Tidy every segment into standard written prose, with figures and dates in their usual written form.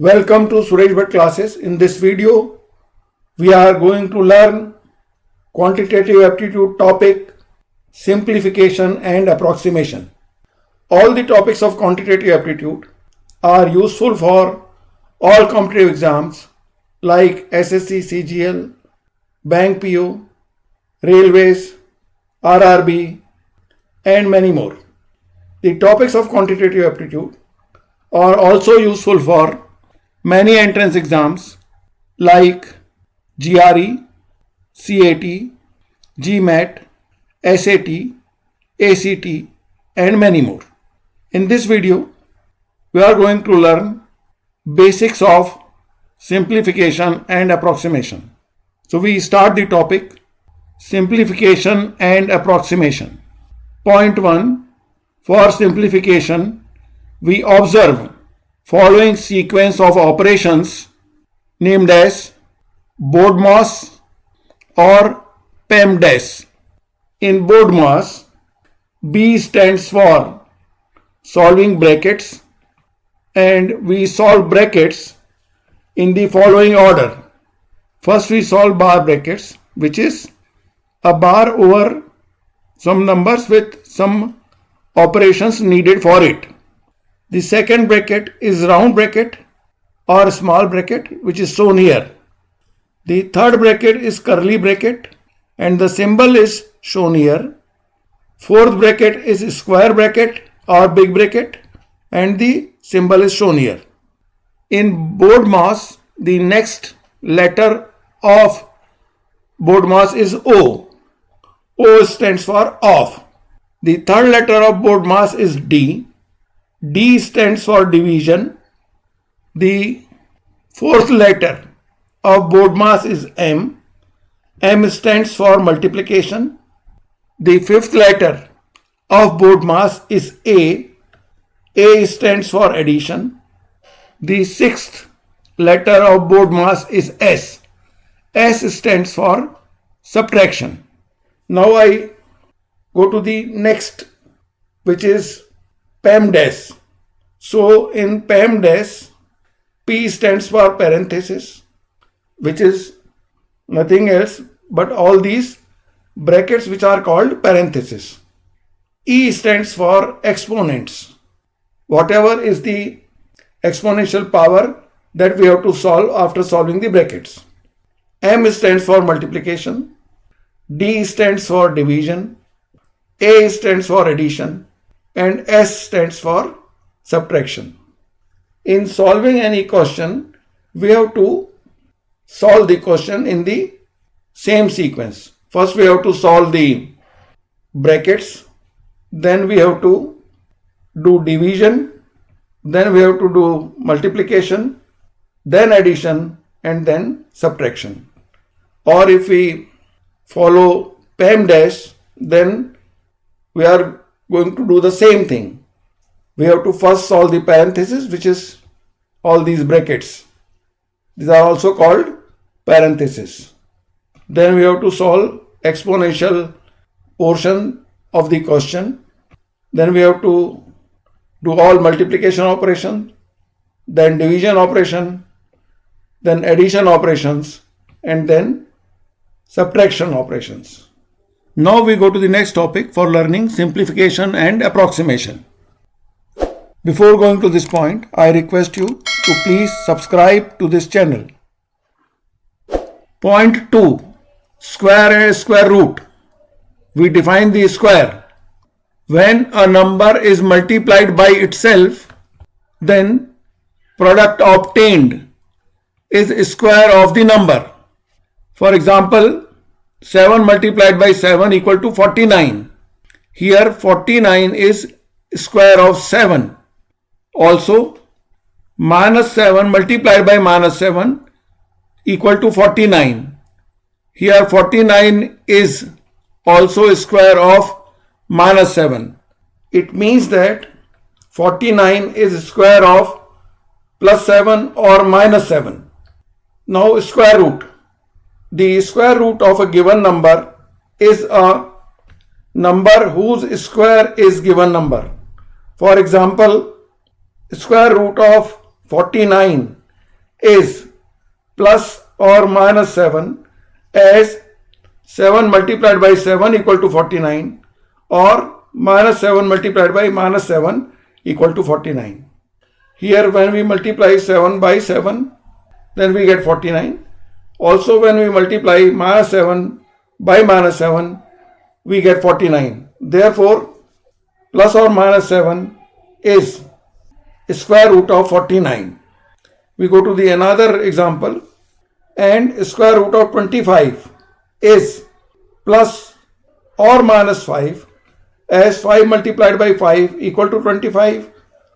Welcome to Suresh Bhatt classes. In this video, we are going to learn quantitative aptitude topic, simplification and approximation. All the topics of quantitative aptitude are useful for all competitive exams like SSC, CGL, Bank PO, Railways, RRB and many more. The topics of quantitative aptitude are also useful for many entrance exams like GRE, CAT, GMAT, SAT, ACT and many more. In this video, we are going to learn basics of simplification and approximation. So we start the topic simplification and approximation. Point 1. For simplification, we observe following sequence of operations named as BODMAS or PEMDAS. In BODMAS, B stands for solving brackets and we solve brackets in the following order. First we solve bar brackets, which is a bar over some numbers with some operations needed for it. The second bracket is round bracket or small bracket, which is shown here. The third bracket is curly bracket and the symbol is shown here. Fourth bracket is square bracket or big bracket and the symbol is shown here. In BODMAS, the next letter of BODMAS is O. O stands for off. The third letter of BODMAS is D. D stands for division. The fourth letter of BODMAS is M. M stands for multiplication. The fifth letter of BODMAS is A. A stands for addition. The sixth letter of BODMAS is S. S stands for subtraction. Now I go to the next, which is PEMDAS. So in PEMDAS, P stands for parenthesis, which is nothing else but all these brackets which are called parenthesis. E stands for exponents. Whatever is the exponential power that we have to solve after solving the brackets. M stands for multiplication. D stands for division. A stands for addition. And S stands for subtraction. In solving any question, we have to solve the question in the same sequence. First we have to solve the brackets, then we have to do division, then we have to do multiplication, then addition and then subtraction. Or if we follow PEMDAS, then we are going to do the same thing. We have to first solve the parenthesis, which is all these brackets. These are also called parenthesis. Then we have to solve exponential portion of the question. Then we have to do all multiplication operation, then division operation, then addition operations, and then subtraction operations. Now we go to the next topic for learning simplification and approximation. Before going to this point, I request you to please subscribe to this channel. Point 2. Square and square root. We define the square. When a number is multiplied by itself, then product obtained is square of the number. For example, 7 multiplied by 7 equal to 49. Here 49 is square of 7. Also, minus 7 multiplied by minus 7 equal to 49. Here 49 is also square of minus 7. It means that 49 is square of plus 7 or minus 7. Now square root. The square root of a given number is a number whose square is given number. For example, square root of 49 is plus or minus 7 as 7 multiplied by 7 equal to 49 or minus 7 multiplied by minus 7 equal to 49. Here when we multiply 7 by 7, then we get 49. Also when we multiply minus 7 by minus 7, we get 49. Therefore, plus or minus 7 is square root of 49. We go to the another example, and square root of 25 is plus or minus 5 as 5 multiplied by 5 equal to 25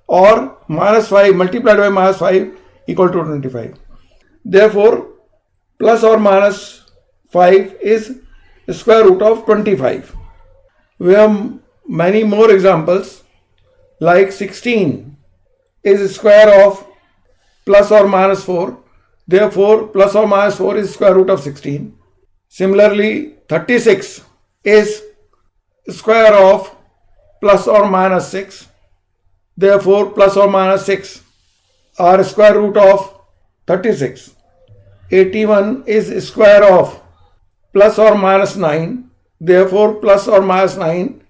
or minus 5 multiplied by minus 5 equal to 25. Therefore, plus or minus 5 is square root of 25. We have many more examples, like 16 is square of plus or minus 4. Therefore, plus or minus 4 is square root of 16. Similarly, 36 is square of plus or minus 6. Therefore, plus or minus 6 are square root of 36. 81 is square of plus or minus 9. Therefore, plus or minus 9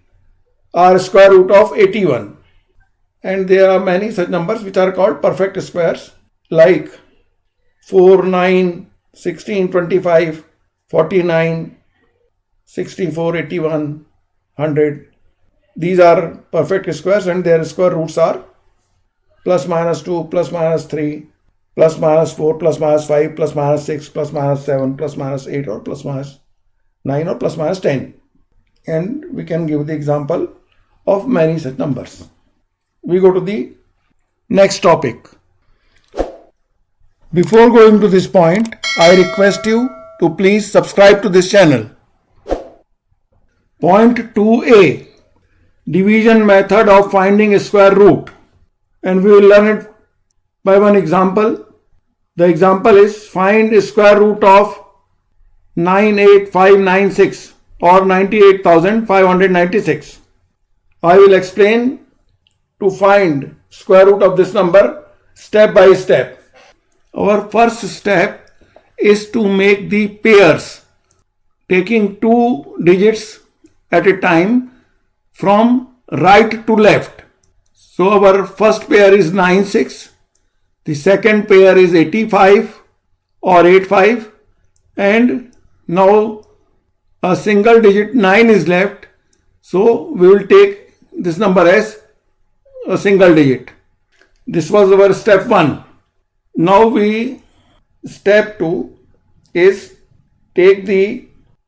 are square root of 81. And there are many such numbers which are called perfect squares, like 4, 9, 16, 25, 49, 64, 81, 100. These are perfect squares and their square roots are plus minus 2, plus minus 3, plus minus 4, plus minus 5, plus minus 6, plus minus 7, plus minus 8, or plus minus 9, or plus minus 10. And we can give the example of many such numbers. We go to the next topic. Before going to this point, I request you to please subscribe to this channel. Point 2a, division method of finding a square root, and we will learn it by one example. The example is find a square root of 98596 or 98,596. I will explain to find square root of this number step by step. Our first step is to make the pairs, taking 2 digits at a time from right to left. So our first pair is 96, the second pair is 85 or 85, and now a single digit 9 is left. So we will take this number as a single digit. This was our step 1. Now step 2 is take the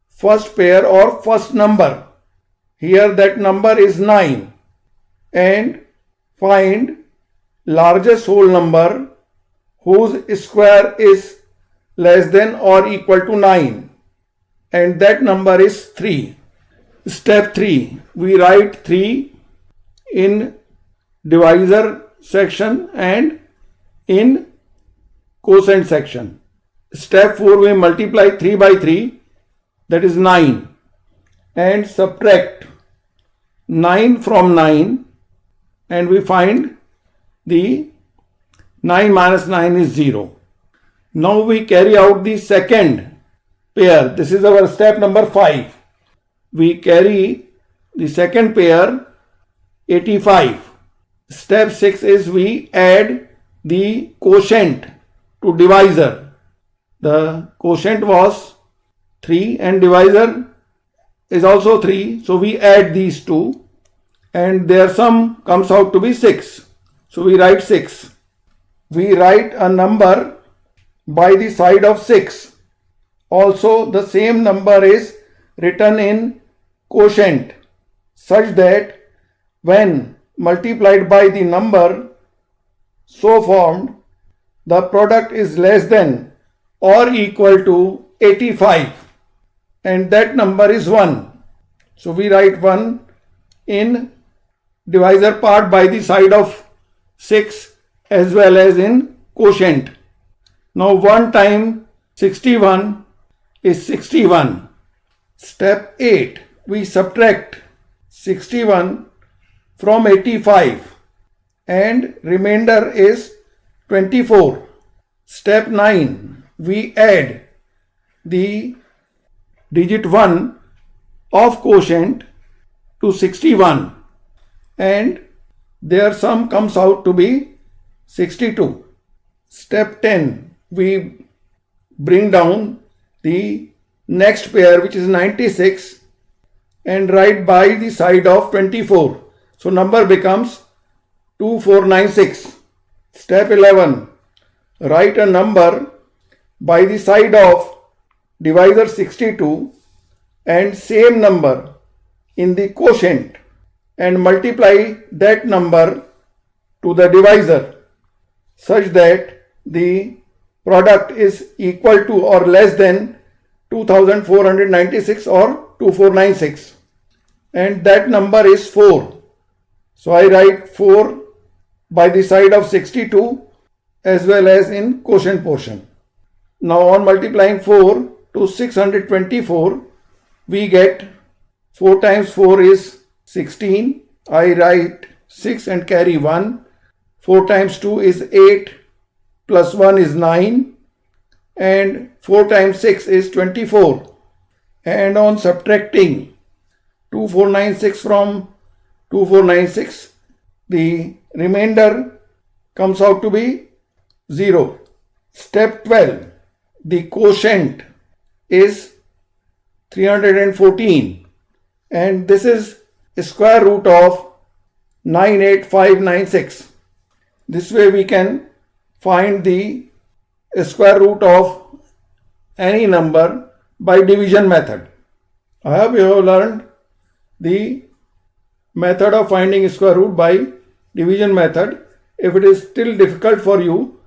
first pair or first number. Here that number is 9, and find largest whole number whose square is less than or equal to 9, and that number is 3. Step 3, we write 3 in divisor section and in quotient section. Step 4, we multiply 3 by 3, that is 9, and subtract 9 from 9, and we find the 9 minus 9 is 0. Now we carry out the second pair. This is our step number 5. We carry the second pair 85. Step 6 is we add the quotient to divisor. The quotient was 3 and divisor is also 3. So we add these two and their sum comes out to be 6. So we write 6. We write a number by the side of 6. Also the same number is written in quotient such that when multiplied by the number so formed, the product is less than or equal to 85, and that number is 1. So we write 1 in divisor part by the side of 6 as well as in quotient. Now 1 times 61 is 61. Step 8, we subtract 61 from 85 and remainder is 24. Step 9. We add the digit 1 of quotient to 61 and their sum comes out to be 62. Step 10. We bring down the next pair, which is 96, and write by the side of 24. So number becomes 2496. Step 11. Write a number by the side of divisor 62 and same number in the quotient and multiply that number to the divisor such that the product is equal to or less than 2496 or 2496, and that number is 4. So I write 4 by the side of 62 as well as in quotient portion. Now on multiplying 4 to 624, we get 4 times 4 is 16. I write 6 and carry 1. 4 times 2 is 8 plus 1 is 9, and 4 times 6 is 24. And on subtracting 2496 from 2496, the remainder comes out to be 0. Step 12. The quotient is 314 and this is square root of 98596. This way we can find the square root of any number by division method. I hope you have learned the method of finding square root by division method. If it is still difficult for you,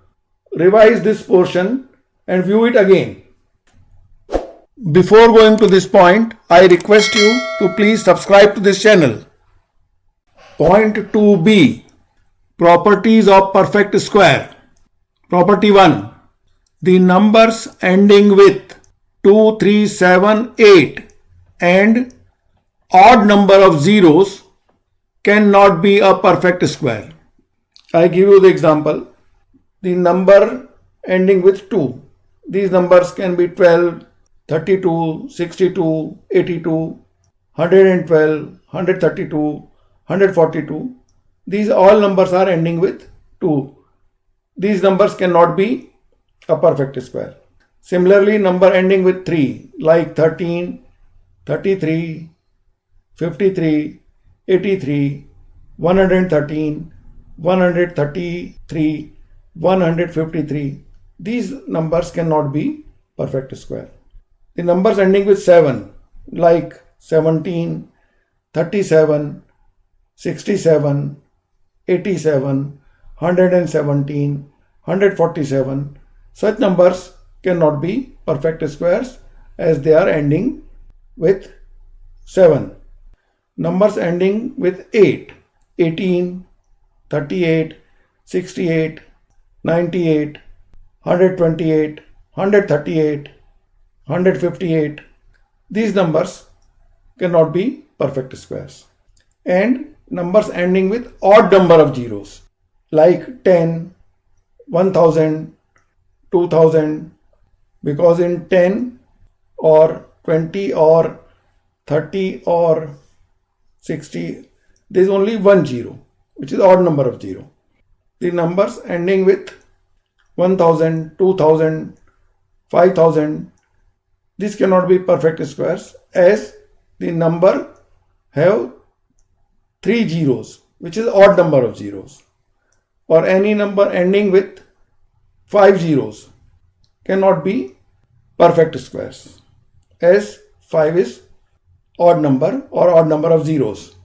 revise this portion and view it again. Before going to this point, I request you to please subscribe to this channel. Point 2b. Properties of perfect square. Property 1. The numbers ending with 2, 3, 7, 8 and odd number of zeros cannot be a perfect square. I give you the example. The number ending with 2. These numbers can be 12, 32, 62, 82, 112, 132, 142. These all numbers are ending with 2. These numbers cannot be a perfect square. Similarly, number ending with 3 like 13, 33, 53, 83, 113, 133, 153. These numbers cannot be perfect square. The numbers ending with 7 like 17, 37, 67, 87, 117, 147. Such numbers cannot be perfect squares as they are ending with 7. Numbers ending with 8, 18, 38, 68, 98, 128, 138, 158. These numbers cannot be perfect squares. And numbers ending with odd number of zeros like 10, 1000, 2000, because in 10 or 20 or 30 or 60 there is only one zero, which is odd number of zero. The numbers ending with 1000, 2000, 5000, these cannot be perfect squares as the number have 3 zeros, which is odd number of zeros. Or any number ending with 5 zeros cannot be perfect squares as 5 is odd number or odd number of zeros.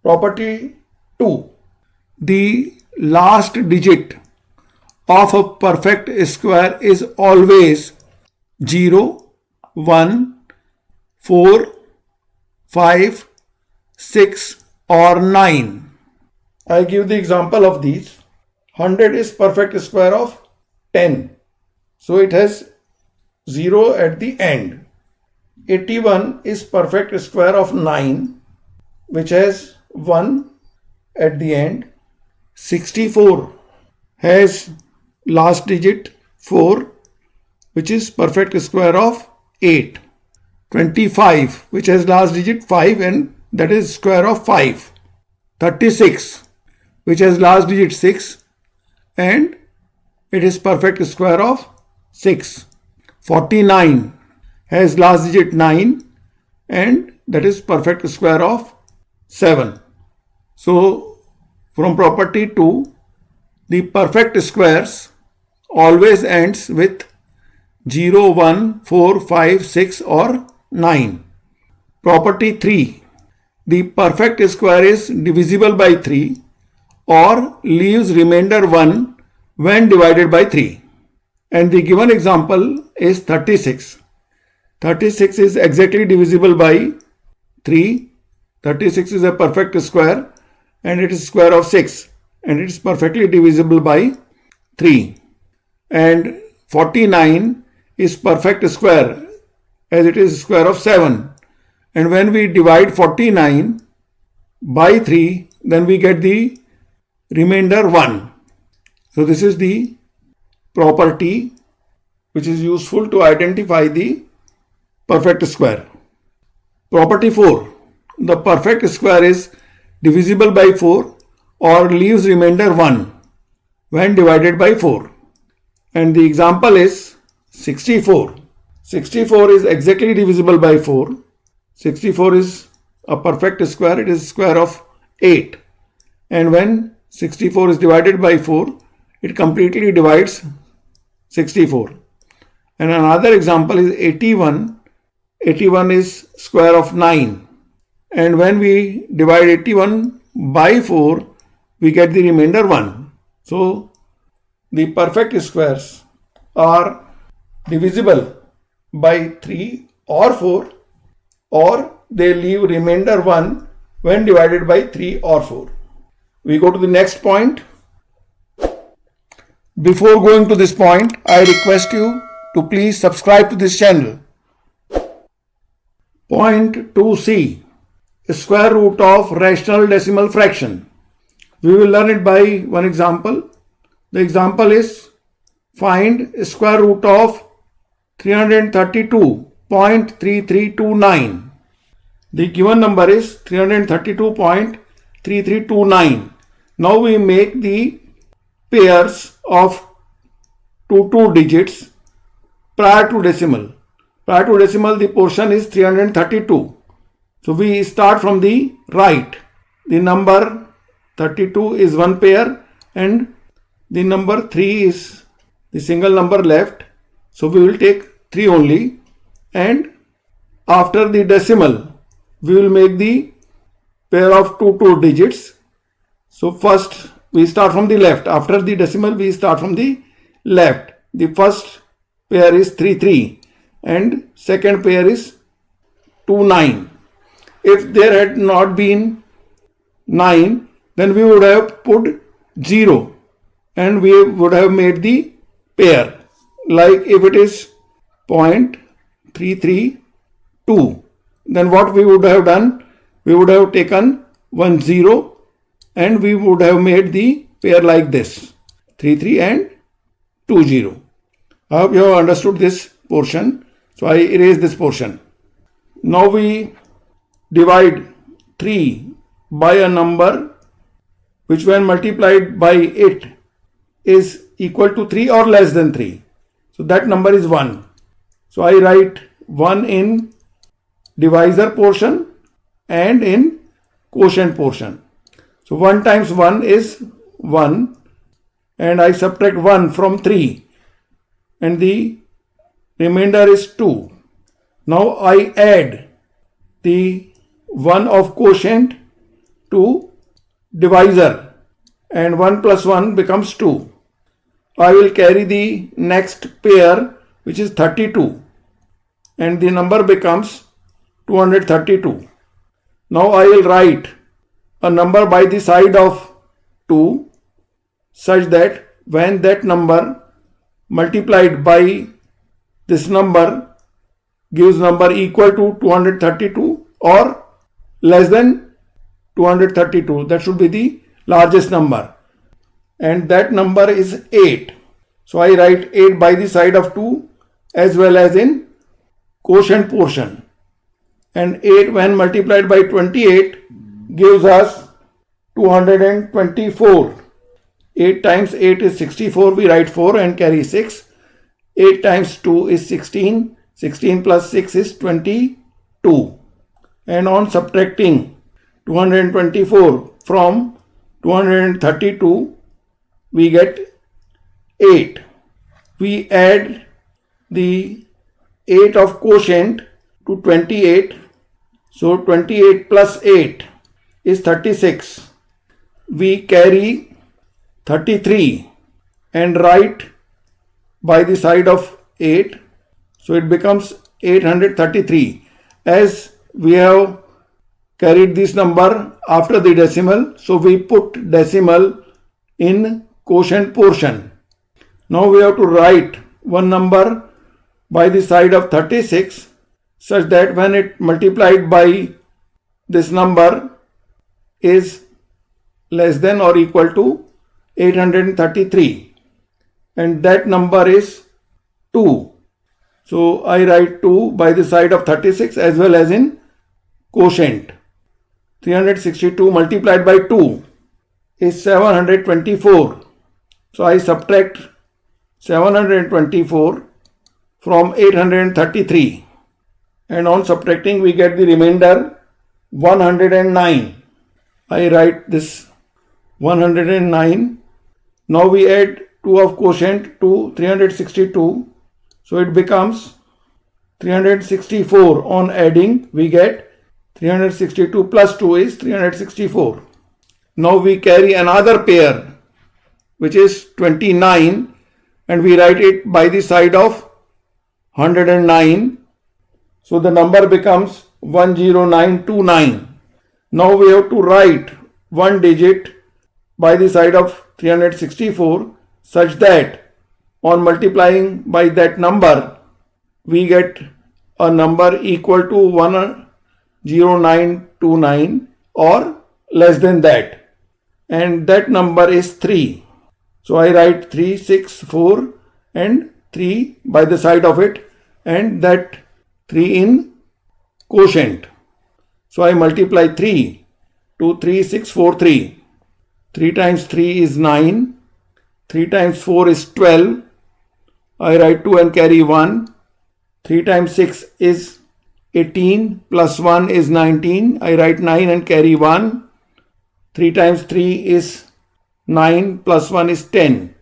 Property 2. The last digit of a perfect square is always 0, 1, 4, 5, 6 or 9. I give the example of these. 100 is perfect square of 10. So it has 0 at the end. 81 is perfect square of 9, which has 1 at the end. 64 has last digit 4, which is perfect square of 8. 25, which has last digit 5 and that is square of 5. 36, which has last digit 6 and it is perfect square of 6. 49 has last digit 9 and that is perfect square of 7. So from property 2, the perfect squares always ends with 0, 1, 4, 5, 6 or 9. Property 3, the perfect square is divisible by 3 or leaves remainder 1 when divided by 3. And the given example is 36. 36 is exactly divisible by 3. 36 is a perfect square and it is square of 6 and it is perfectly divisible by 3. And 49 is perfect square as it is square of 7. And when we divide 49 by 3, then we get the remainder 1. So this is the property which is useful to identify the perfect square. Property 4. The perfect square is divisible by 4 or leaves remainder 1 when divided by 4. And the example is 64. 64 is exactly divisible by 4. 64 is a perfect square. It is square of 8. And when 64 is divided by 4, it completely divides 64. And another example is 81. 81 is square of 9. And when we divide 81 by 4, we get the remainder 1. So the perfect squares are divisible by 3 or 4 or they leave remainder 1 when divided by 3 or 4. We go to the next point. Before going to this point, I request you to please subscribe to this channel. Point 2c. Square root of rational decimal fraction. We will learn it by one example. The example is find square root of 332.3329. The given number is 332.3329. Now we make the pairs of two digits prior to decimal. Prior to decimal, the portion is 332. So we start from the right. The number 32 is one pair and the number 3 is the single number left. So we will take 3 only, and after the decimal we will make the pair of two digits. So first we start from the left. After the decimal we start from the left. The first pair is 3 and second pair is 2 9. If there had not been 9, then we would have put 0 and we would have made the pair. Like if it is 0.332, then what we would have done? We would have taken 1 0 and we would have made the pair like this, 3 and 2 0. I hope you have understood this portion. So I erase this portion. Now we divide 3 by a number which when multiplied by it is equal to 3 or less than 3. So that number is 1. So I write 1 in divisor portion and in quotient portion. So 1 times 1 is 1 and I subtract 1 from 3 and the remainder is 2. Now I add the 1 of quotient to divisor and 1 plus 1 becomes 2. I will carry the next pair which is 32 and the number becomes 232. Now I will write a number by the side of 2 such that when that number multiplied by this number gives number equal to 232 or less than 232. That should be the largest number and that number is 8. So I write 8 by the side of 2 as well as in quotient portion. And 8 when multiplied by 28 gives us 224. 8 times 8 is 64. We write 4 and carry 6. 8 times 2 is 16. 16 plus 6 is 22. And on subtracting 224 from 232, we get 8. We add the 8 of quotient to 28. So 28 plus 8 is 36. We carry 33 and write by the side of 8. So it becomes 833. As we have carried this number after the decimal, so we put decimal in quotient portion. Now we have to write one number by the side of 36 such that when it multiplied by this number is less than or equal to 833, and that number is 2. So I write 2 by the side of 36 as well as in quotient. 362 multiplied by 2 is 724. So I subtract 724 from 833, and on subtracting we get the remainder 109. I write this 109. Now we add 2 of quotient to 362. So it becomes 364. On adding we get 362 plus 2 is 364. Now we carry another pair which is 29 and we write it by the side of 109. So the number becomes 10929. Now we have to write one digit by the side of 364 such that on multiplying by that number we get a number equal to 10929 or less than that, and that number is 3. So I write 364 and 3 by the side of it and that 3 in quotient. So I multiply 3 to 3643. 3 times 3 is 9. 3 times 4 is 12. I write 2 and carry 1. 3 times 6 is 18 plus 1 is 19. I write 9 and carry 1. 3 times 3 is 9 plus 1 is 10.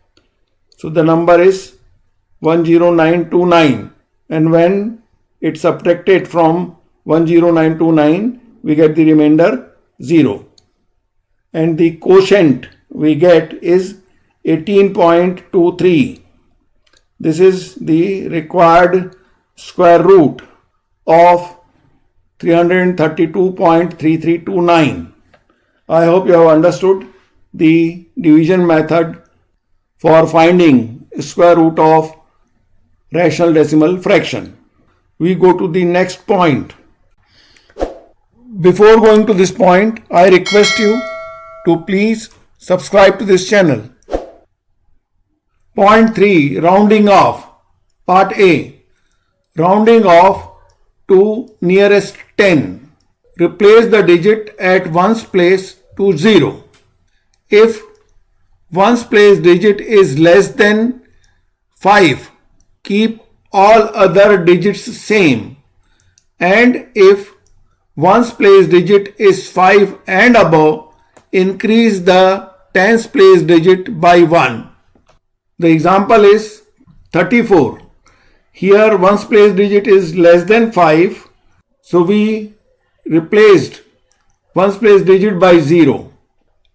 So the number is 10929, and when it's subtracted from 10929 we get the remainder 0, and the quotient we get is 18.23. This is the required square root of 332.3329. I hope you have understood the division method for finding square root of rational decimal fraction. We go to the next point. Before going to this point, I request you to please subscribe to this channel. Point 3. Rounding off. Part A. Rounding off to nearest 10. Replace the digit at ones place to 0. If ones place digit is less than 5, keep all other digits same, and if ones place digit is 5 and above, increase the tens place digit by 1. The example is 34. Here ones place digit is less than 5, so we replaced ones place digit by 0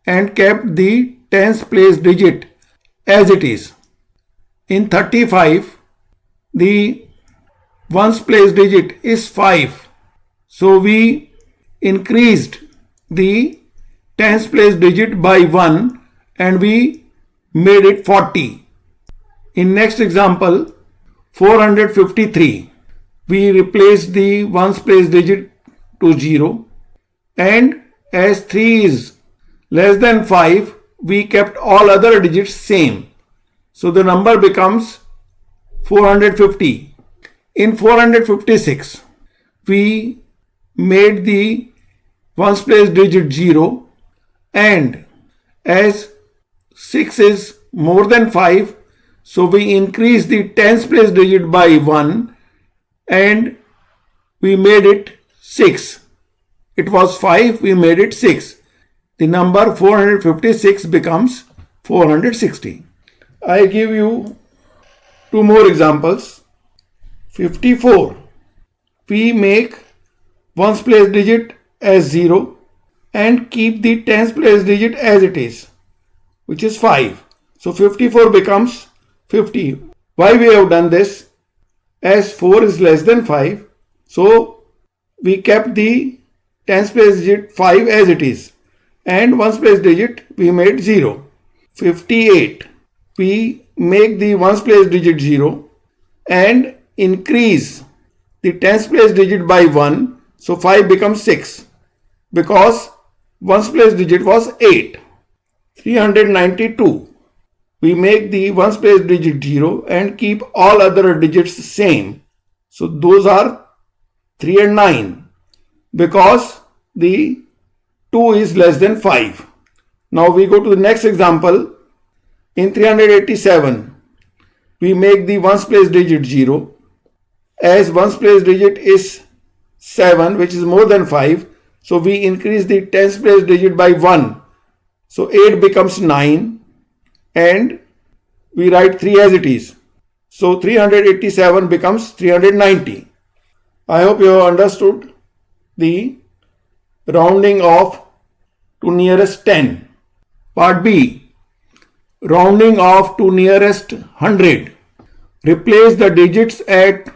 and kept the tens place digit as it is. In 35, the ones place digit is 5, so we increased the tens place digit by 1 and we made it 40. In next example, 453, we replaced the ones place digit to 0, and as 3 is less than 5, we kept all other digits same. So the number becomes 450. In 456, we made the ones place digit 0, and as 6 is more than 5, so we increase the tens place digit by 1 and we made it 6. It was 5, we made it 6. The number 456 becomes 460. I give you two more examples. 54. We make ones place digit as 0 and keep the tens place digit as it is, which is 5. So 54 becomes 50. Why we have done this? As 4 is less than 5, so we kept the tens place digit 5 as it is, and ones place digit we made 0. 58. We make the ones place digit 0 and increase the tens place digit by 1, so 5 becomes 6 because ones place digit was 8. 392. We make the ones place digit 0 and keep all other digits same. So those are 3 and 9 because the 2 is less than 5. Now we go to the next example. In 387, we make the ones place digit 0. As ones place digit is 7, which is more than 5, so we increase the tens place digit by 1. So 8 becomes 9 and we write 3 as it is. So 387 becomes 390. I hope you have understood the rounding off to nearest 10. Part B. Rounding off to nearest 100. Replace the digits at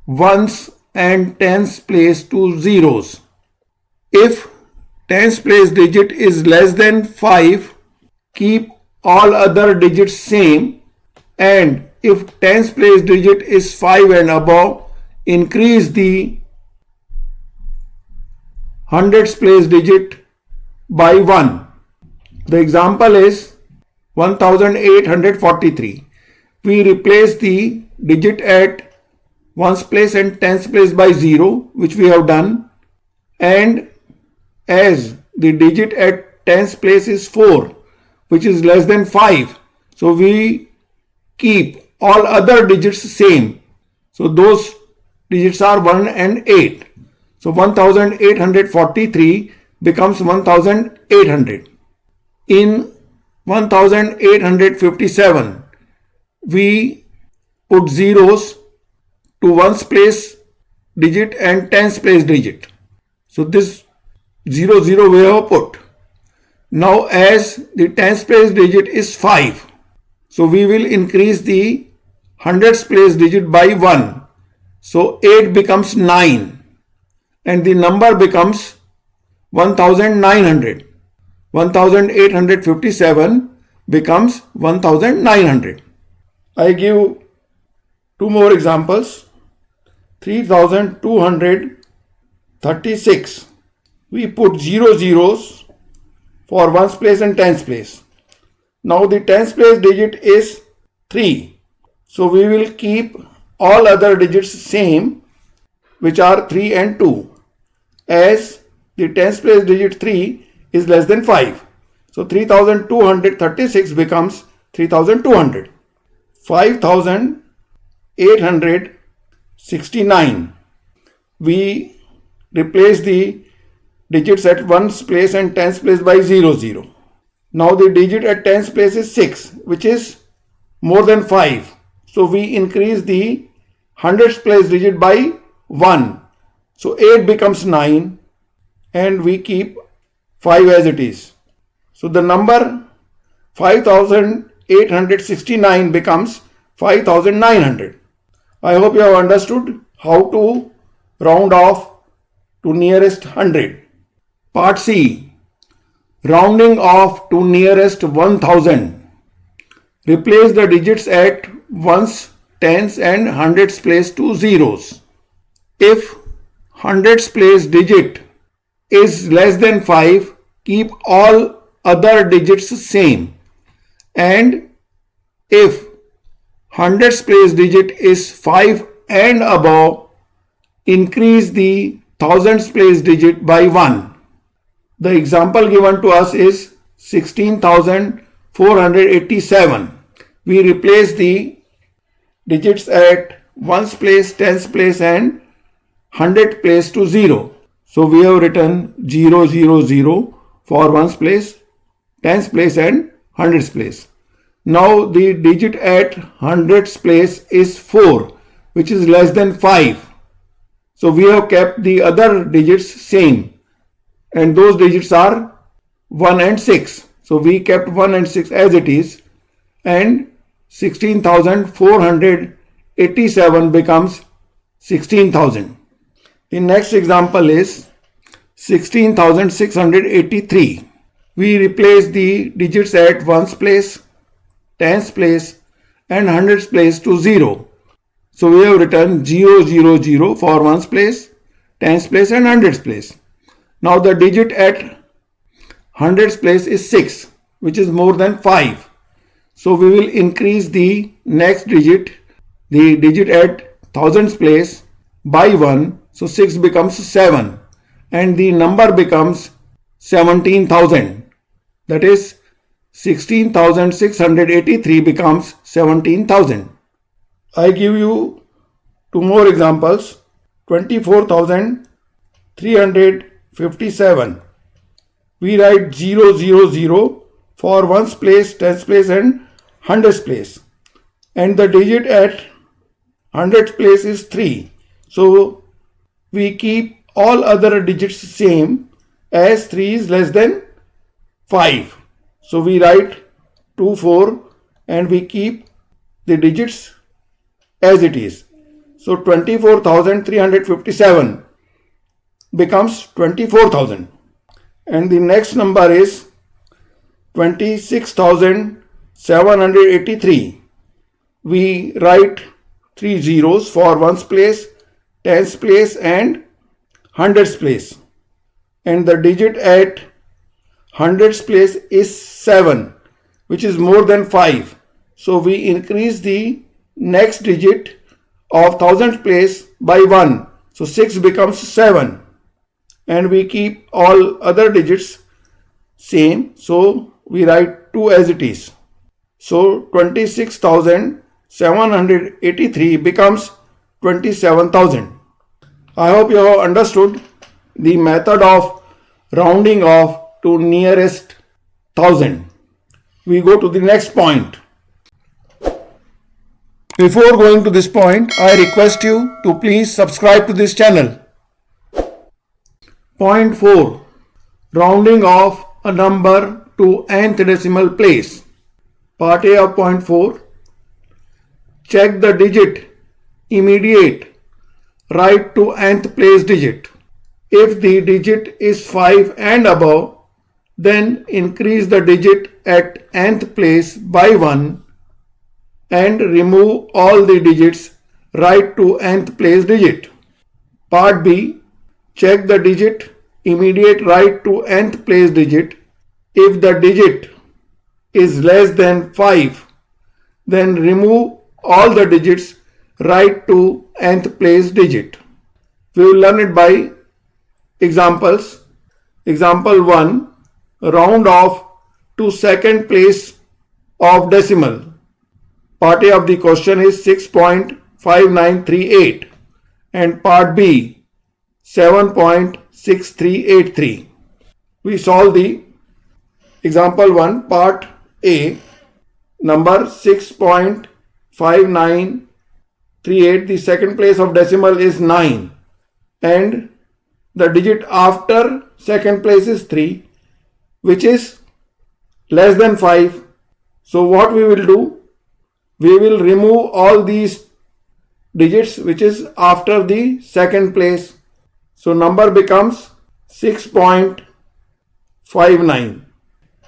ones and tens place to zeros. If tens place digit is less than 5, keep all other digits same, and if tens place digit is 5 and above, increase the hundreds place digit by 1. The example is 1843. We replace the digit at ones place and tens place by 0, which we have done, and as the digit at tens place is 4, which is less than 5, so we keep all other digits same. So those digits are 1 and 8. So 1843 becomes 1800. In 1857, we put zeros to ones place digit and tens place digit. So this 0 0 we have put. Now as the tens place digit is 5, so we will increase the hundreds place digit by 1. So 8 becomes 9 and the number becomes 1900. 1857 becomes 1900. I give two more examples. 3236. We put 0 zeros for ones place and tens place. Now the tens place digit is 3. So we will keep all other digits same, which are 3 and 2, as the tens place digit 3 is less than 5. So 3236 becomes 3200. 5869. We replace the digits at ones place and tens place by 0 0. Now the digit at tens place is 6, which is more than 5. So we increase the hundreds place digit by 1. So 8 becomes 9 and we keep 5 as it is. So the number 5869 becomes 5900. I hope you have understood how to round off to nearest 100. Part C. Rounding off to nearest 1000. Replace the digits at ones, tens and hundreds place to zeros. If hundreds place digit is less than 5, keep all other digits same, and if hundreds place digit is 5 and above, increase the thousands place digit by 1. The example given to us is 16,487. We replace the digits at ones place, tens place and hundred place to 0. So we have written 0, 0, 0 for ones place, tens place and hundreds place. Now the digit at hundreds place is 4, which is less than 5. So we have kept the other digits same, and those digits are 1 and 6. So we kept 1 and 6 as it is, and 16,487 becomes 16,000. The next example is 16,683. We replace the digits at ones place, tens place and hundreds place to 0. So we have written 0, 0, 0 for ones place, tens place and hundreds place. Now the digit at hundreds place is 6, which is more than 5. So we will increase the next digit, the digit at thousands place, by 1. So 6 becomes 7 and the number becomes 17,000. That is 16,683 becomes 17,000. I give you two more examples. 24,357. We write 0, 0, 0 for ones place, tens place and hundreds place. And the digit at hundreds place is 3. So we keep all other digits same as 3 is less than 5. So we write 2, 4 and we keep the digits as it is. So 24,357 becomes 24,000. And the next number is 26,783. We write 3 zeros for ones place, tens place and hundreds place. And the digit at hundreds place is 7, which is more than 5. So we increase the next digit of thousands place by 1. So 6 becomes 7. And we keep all other digits same. So we write 2 as it is. So 26,783 becomes 27,000. I hope you have understood the method of rounding off to nearest thousand. We go to the next point. Before going to this point, I request you to please subscribe to this channel. Point 4. Rounding off a number to nth decimal place. Part A of point 4. Check the digit immediate right to nth place digit. If the digit is 5 and above, then increase the digit at nth place by 1 and remove all the digits right to nth place digit. Part B. Check the digit immediate right to nth place digit. If the digit is less than 5, then remove all the digits right to nth place digit. We will learn it by examples. Example 1. Round off to second place of decimal. Part A of the question is 6.5938 and part B 7.6383. We solve the example 1, part A, number 6.5938. The second place of decimal is 9 and the digit after second place is 3, which is less than 5. So what we will do? We will remove all these digits which is after the second place. So number becomes 6.59.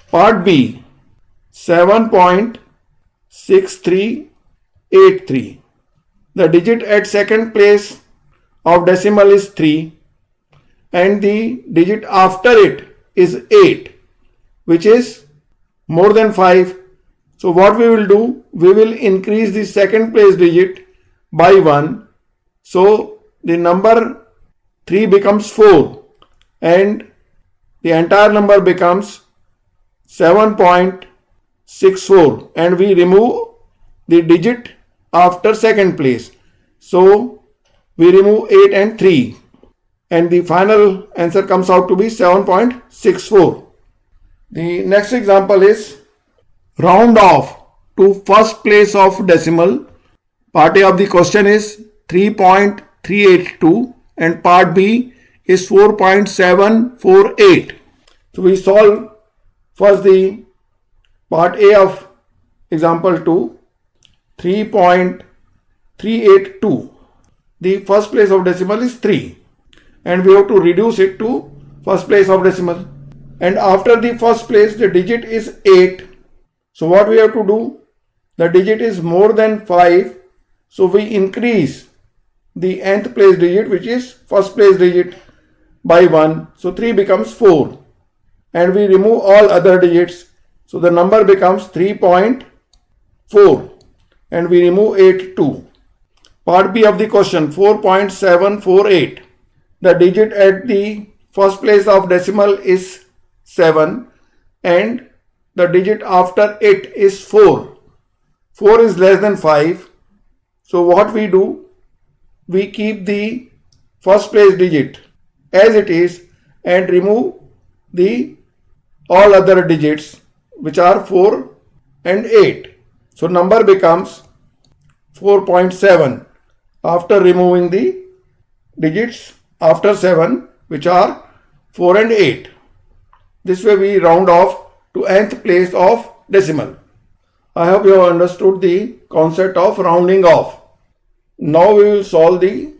Part B, 7.6383. The digit at second place of decimal is 3 and the digit after it is 8, which is more than 5. So what we will do, we will increase the second place digit by 1. So the number 3 becomes 4 and the entire number becomes 7.64, and we remove the digit after second place. So we remove 8 and 3 and the final answer comes out to be 7.64. The next example is round off to first place of decimal. Part A of the question is 3.382 and part B is 4.748. So we solve first the part A of example 2, 3.382. The first place of decimal is 3 and we have to reduce it to first place of decimal, and after the first place the digit is 8. So what we have to do, the digit is more than 5, so we increase the nth place digit, which is first place digit, by 1. So 3 becomes 4 and we remove all other digits. So the number becomes 3.4 and we remove 8 too. Part B of the question 4.748. The digit at the first place of decimal is 7 and the digit after it is 4. 4 is less than 5. So what we do, we keep the first place digit as it is and remove the all other digits, which are 4 and 8. So number becomes 4.7 after removing the digits after 7, which are 4 and 8. This way we round off to nth place of decimal. I hope you have understood the concept of rounding off. Now we will solve the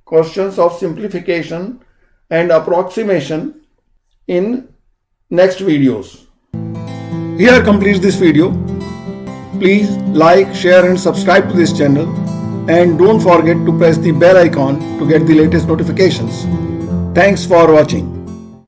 questions of simplification and approximation in next videos. Here completes this video. Please like, share and subscribe to this channel, and don't forget to press the bell icon to get the latest notifications. Thanks for watching.